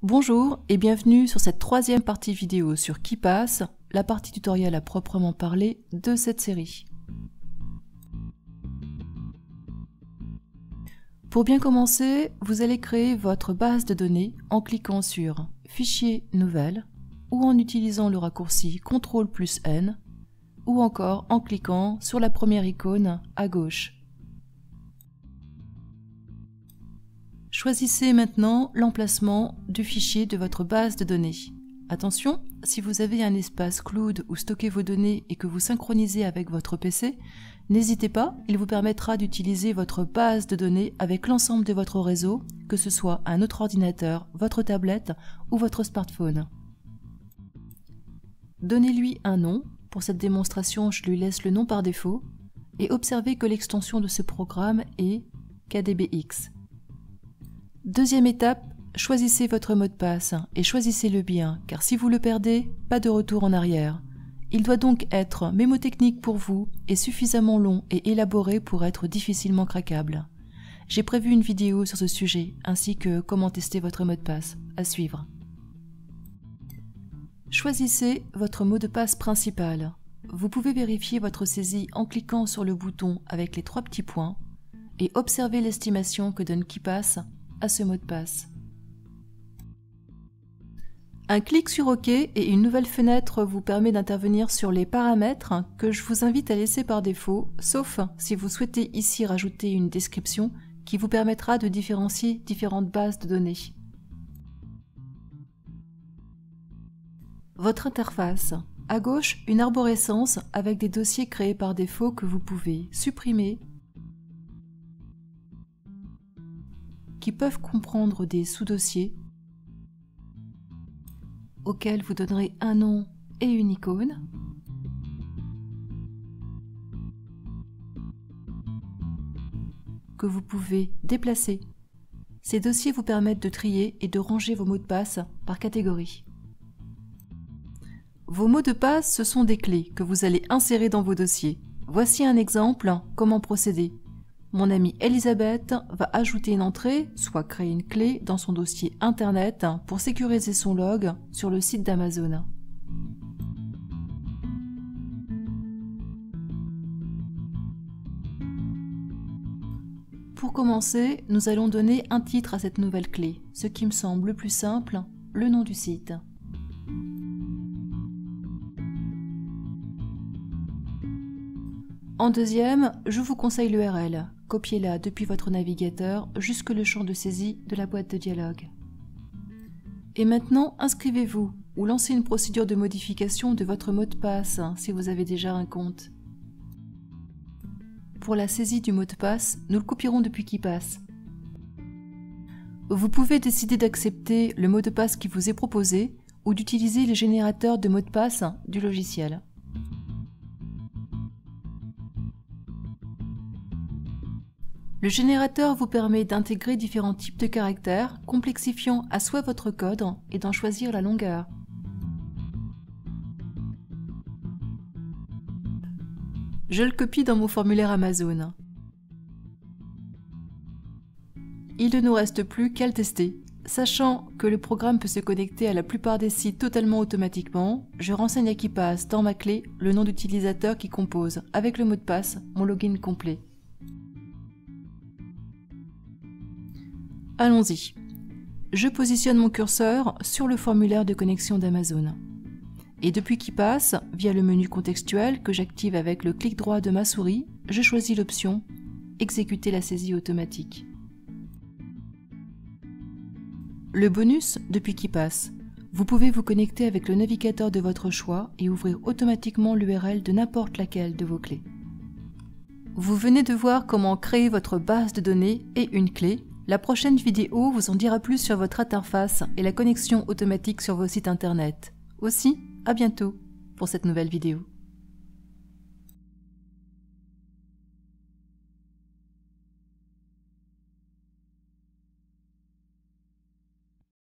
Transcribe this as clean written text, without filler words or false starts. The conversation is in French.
Bonjour et bienvenue sur cette troisième partie vidéo sur KeePass, la partie tutoriel à proprement parler de cette série. Pour bien commencer, vous allez créer votre base de données en cliquant sur Fichier, Nouvelle ou en utilisant le raccourci CTRL+N ou encore en cliquant sur la première icône à gauche. Choisissez maintenant l'emplacement du fichier de votre base de données. Attention, si vous avez un espace cloud où stocker vos données et que vous synchronisez avec votre PC, n'hésitez pas, il vous permettra d'utiliser votre base de données avec l'ensemble de votre réseau, que ce soit un autre ordinateur, votre tablette ou votre smartphone. Donnez-lui un nom. Pour cette démonstration, je lui laisse le nom par défaut et observez que l'extension de ce programme est KDBX. Deuxième étape, choisissez votre mot de passe et choisissez-le bien, car si vous le perdez, pas de retour en arrière. Il doit donc être mémotechnique pour vous et suffisamment long et élaboré pour être difficilement craquable. J'ai prévu une vidéo sur ce sujet, ainsi que comment tester votre mot de passe. À suivre. Choisissez votre mot de passe principal. Vous pouvez vérifier votre saisie en cliquant sur le bouton avec les trois petits points et observer l'estimation que donne KeePass à ce mot de passe. Un clic sur OK et une nouvelle fenêtre vous permet d'intervenir sur les paramètres que je vous invite à laisser par défaut, sauf si vous souhaitez ici rajouter une description qui vous permettra de différencier différentes bases de données. Votre interface. À gauche, une arborescence avec des dossiers créés par défaut que vous pouvez supprimer, qui peuvent comprendre des sous-dossiers auxquels vous donnerez un nom et une icône. Que vous pouvez déplacer. Ces dossiers vous permettent de trier et de ranger vos mots de passe par catégorie. Vos mots de passe, ce sont des clés que vous allez insérer dans vos dossiers. Voici un exemple, comment procéder. Mon amie Elisabeth va ajouter une entrée, soit créer une clé dans son dossier Internet pour sécuriser son log sur le site d'Amazon. Pour commencer, nous allons donner un titre à cette nouvelle clé, ce qui me semble le plus simple, le nom du site. En deuxième, je vous conseille l'URL. Copiez-la depuis votre navigateur jusque le champ de saisie de la boîte de dialogue. Et maintenant, inscrivez-vous ou lancez une procédure de modification de votre mot de passe si vous avez déjà un compte. Pour la saisie du mot de passe, nous le copierons depuis KeePass. Vous pouvez décider d'accepter le mot de passe qui vous est proposé ou d'utiliser le générateur de mots de passe du logiciel. Le générateur vous permet d'intégrer différents types de caractères, complexifiant à souhait votre code et d'en choisir la longueur. Je le copie dans mon formulaire Amazon. Il ne nous reste plus qu'à le tester. Sachant que le programme peut se connecter à la plupart des sites totalement automatiquement, je renseigne à KeePass dans ma clé le nom d'utilisateur qui compose, avec le mot de passe, mon login complet. Allons-y. Je positionne mon curseur sur le formulaire de connexion d'Amazon. Et depuis KeePass, via le menu contextuel que j'active avec le clic droit de ma souris, je choisis l'option « Exécuter la saisie automatique ». Le bonus depuis KeePass. Vous pouvez vous connecter avec le navigateur de votre choix et ouvrir automatiquement l'URL de n'importe laquelle de vos clés. Vous venez de voir comment créer votre base de données et une clé. La prochaine vidéo vous en dira plus sur votre interface et la connexion automatique sur vos sites internet. Aussi, à bientôt pour cette nouvelle vidéo.